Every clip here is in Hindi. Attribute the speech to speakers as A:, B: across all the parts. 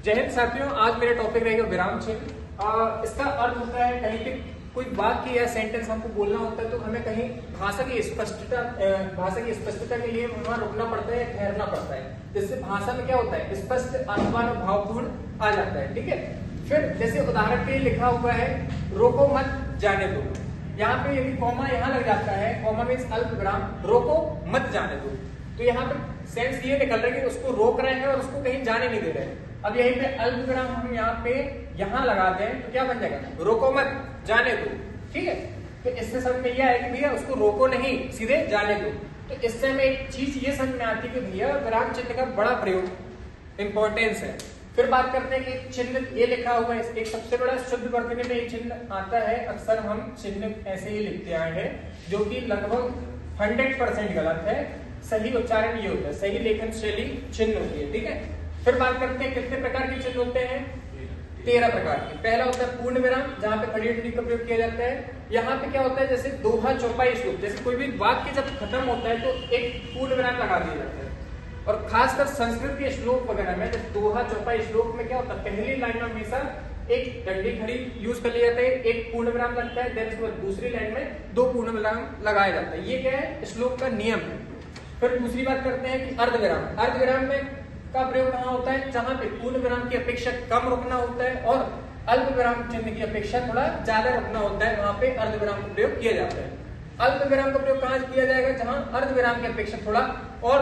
A: जय हिंद साथियों, आज मेरा टॉपिक रहेगा विराम चिन्ह। इसका अर्थ होता है कहीं पे कोई वाक्य या सेंटेंस हमको बोलना होता है तो हमें कहीं भाषा की स्पष्टता के लिए वहां रुकना पड़ता है, ठहरना पड़ता है, जिससे भाषा में क्या होता है स्पष्ट, अर्थवान और भावपूर्ण आ जाता है। ठीक है, फिर जैसे उदाहरण के लिए लिखा हुआ है रोको मत जाने दो, यहाँ पे यदि कॉमा यहाँ लग जाता है, कॉमा मीन्स अल्प विराम, रोको मत जाने दो, तो यहाँ पे सेंस ये निकल रहा है कि उसको रोक रहे हैं और उसको कहीं जाने नहीं दे रहे हैं। अब यहीं पे अल्प विराम हम यहाँ पे यहाँ लगा दें तो क्या बन जाएगा, रोको मत जाने दो। ठीक है, तो इससे समझ में यह है कि भैया उसको रोको नहीं, सीधे जाने दो। तो इससे हमें एक चीज ये समझ में आती है कि भैया विराम चिन्ह का बड़ा प्रयोग इंपॉर्टेंस है। फिर बात करते हैं कि चिन्ह ये लिखा हुआ है, एक सबसे बड़ा शुद्ध वर्तनी में ये चिन्ह आता है। अक्सर हम चिन्ह ऐसे ही लिखते आए हैं जो कि लगभग 100% गलत है। सही उच्चारण ये होता है, सही लेखन शैली चिन्ह होती है। ठीक है, फिर बात करते हैं कितने प्रकार के चिन्ह होते हैं, 13 प्रकार के। पहला होता है पूर्ण विराम, जहां पे खड़ी टिप्पणी का प्रयोग किया जाता है। यहाँ पे क्या होता है, जैसे दोहा चौपाई श्लोक, जैसे कोई भी वाक्य जब खत्म होता है तो एक पूर्ण विराम लगा दिया जाता है। और खासकर संस्कृत के श्लोक वगैरह में जब दोहा चौपाई श्लोक में क्या होता है, पहली लाइन में हमेशा एक डंडी खड़ी यूज कर लिया जाता है, एक पूर्ण विराम लगता है, देन उसके बाद दूसरी लाइन में 2 पूर्ण विराम लगाया जाता है। ये क्या है, श्लोक का नियम है। फिर दूसरी बात करते हैं कि अर्धविराम। अर्धविराम में का प्रयोग कहाँ होता है, जहां पे पूर्ण विराम की अपेक्षा कम रुकना होता है और अल्प विराम चिन्ह की अपेक्षा थोड़ा ज्यादा रुकना होता है, वहां पे अर्धविराम का प्रयोग किया जाता है। अल्प विराम का प्रयोग कहाँ किया जाएगा, जहां अर्धविराम की अपेक्षा थोड़ा और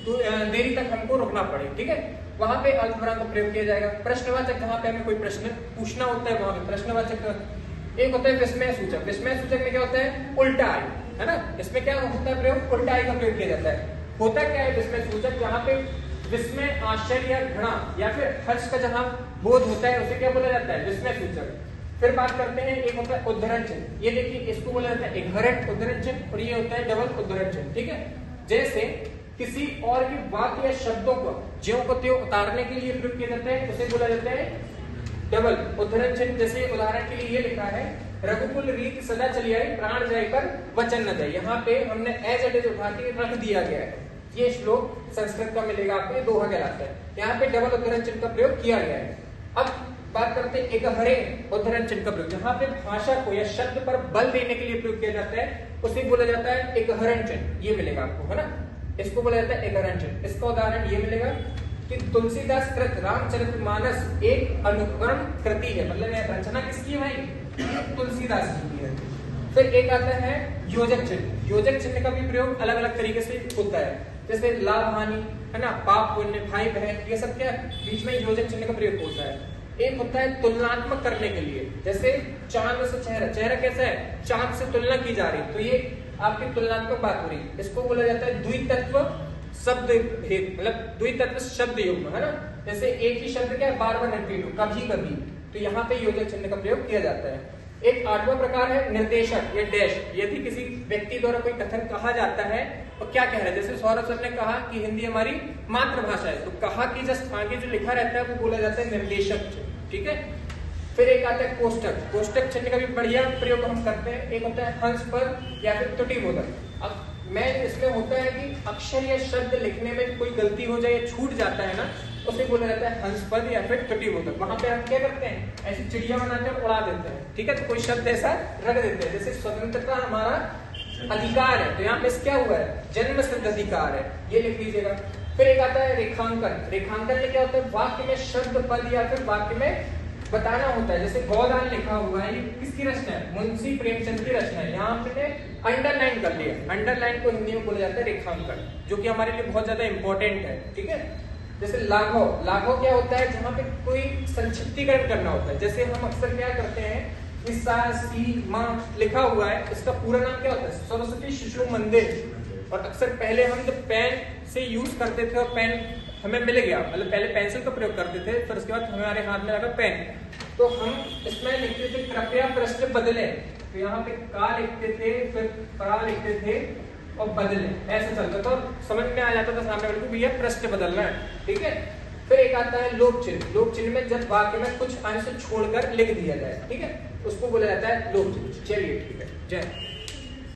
A: देरी तक हमको रुकना पड़े। ठीक है, वहां पे अल्प विराम का प्रयोग किया जाएगा। प्रश्नवाचक, जहां पे हमें कोई प्रश्न पूछना होता है वहां पे प्रश्नवाचक। एक होता है विस्मय सूचक। विस्मय सूचक में क्या होता है, उल्टा आई, है ना, इसमें क्या होता है प्रयोग, उल्टा आई का प्रयोग किया जाता है। होता क्या है विस्मय सूचक, जहां पे विस्मय, आश्चर्य या घृणा या फिर हर्ष का जहां बोध होता है उसे क्या बोला जाता है, विस्मय सूचक। फिर बात करते हैं, एक होता है उद्धरण चिन्ह। ये देखिए, इसको बोला जाता है इनहेरेंट उद्धरण चिन्ह और ये होता है डबल उद्धरण चिन्ह। ठीक है, जैसे किसी और के वाक्य या शब्दों को ज्यों को त्यों उतारने के लिए प्रयोग किया जाता है, उसे बोला जाता है डबल उद्धरण चिन्ह। जैसे उदाहरण के लिए ये लिखा है, रघुकुल रीत सदा चली आई, प्राण जाए पर वचन न जाए। यहाँ पे हमने एज इट इज उठा के रख दिया गया है। ये श्लोक संस्कृत का मिलेगा आपको, दोहा कहलाता है। यहाँ पे डबल उद्धरण चिन्ह का प्रयोग किया गया है। अब बात करते हैं एक हरे उद्धरण चिन्ह का प्रयोग, जहाँ पे भाषा को या शब्द पर बल देने के लिए प्रयोग किया जाता है, उसे बोला जाता है एक हरण चिन्ह। ये मिलेगा आपको, है ना, इसको बोला जाता है एक हरण चिन्ह। इसका उदाहरण ये मिलेगा कि तुलसीदास कृत रामचरितमानस एक अनुकरण कृति है, मतलब रचना किसकी है भाई, तुलसीदास की है। फिर एक आता है योजक चिन्ह। योजक चिन्ह का भी प्रयोग अलग अलग तरीके से होता है, जैसे लाभ हानि, है ना, पाप पुण्य, भाई बहन, ये सब क्या बीच में योजक चिन्ह का प्रयोग होता है। एक होता है तुलनात्मक करने के लिए, जैसे चांद से चेहरा, चेहरा कैसा है, चांद से तुलना की जा रही, तो ये आपकी तुलनात्मक बात हो रही, इसको बोला जाता है द्वितत्व शब्द भेद, मतलब द्वितत्व शब्द युग्म, है ना। जैसे एक ही शब्द क्या है बार बार रिपीट हो, कभी कभी, तो यहाँ पे योजक चिन्ह का प्रयोग किया जाता है। एक 8वां प्रकार है निर्देशक या डैश। यदि किसी व्यक्ति द्वारा कोई कथन कहा जाता है तो क्या कह रहा है, जैसे सौरभ सर ने कहा कि हिंदी हमारी मातृभाषा है, तो कहा कि जस्ट आगे जो लिखा रहता है वो बोला जाता है निर्देशक। ठीक है, फिर एक आता है कोष्टक। कोष्टक चिन्ह का भी बढ़िया प्रयोग हम करते हैं। एक होता है हंस पर या फिर त्रुटिबोधक। अब मैं इसमें होता है कि अक्षर या शब्द लिखने में कोई गलती हो जाए या छूट जाता है ना, उसे बोला जाता है हंस पद या फिर त्रुटिबोधक। वहां पे हम क्या करते हैं, ऐसी चिड़िया बनाते हैं, उड़ा देते हैं। ठीक है, तो कोई शब्द ऐसा रख देते हैं, जैसे स्वतंत्रता हमारा अधिकार है, तो यहाँ पे क्या हुआ है, जन्म सिद्ध अधिकार है, ये लिख लीजिएगा। फिर एक आता है रेखांकन। रेखांकन में क्या होता है, वाक्य में शब्द पद या फिर वाक्य में बताना होता है। जैसे गोदान लिखा हुआ है, ये किसकी रचना है, मुंशी प्रेमचंद की रचना है, यहाँ हमने अंडरलाइन कर लिया। अंडरलाइन को हिंदी में बोला जाता है रेखांकन, जो कि हमारे लिए बहुत ज्यादा इंपॉर्टेंट है। ठीक है, जैसे लाघव। लाघव क्या होता है, जहाँ पे कोई संक्षिप्तीकरण करना होता है, जैसे हम अक्सर क्या करते हैं, सा सी माँ लिखा हुआ है, इसका पूरा नाम क्या होता है, सरस्वती शिशु मंदिर। और अक्सर पहले हम जब पेन से यूज करते थे और पेन हमें मिल गया, मतलब पहले पेंसिल का प्रयोग करते थे, फिर उसके बाद हमारे हाथ में लगा पेन, तो हम इसमें लिखते थे कृपया प्रश्न बदले, तो यहाँ पे का लिखते थे, फिर परा लिखते थे और बदले, ऐसे चलता था और समझ में आ जाता था सामने वाले को भैया प्रश्न बदलना है। ठीक है, फिर एक आता है लोप चिन्ह। लोप चिन्ह में जब वाक्य में कुछ अंश छोड़कर लिख दिया जाए, ठीक है, उसको बोला जाता है लोप चिन्ह। चलिए ठीक है, जय।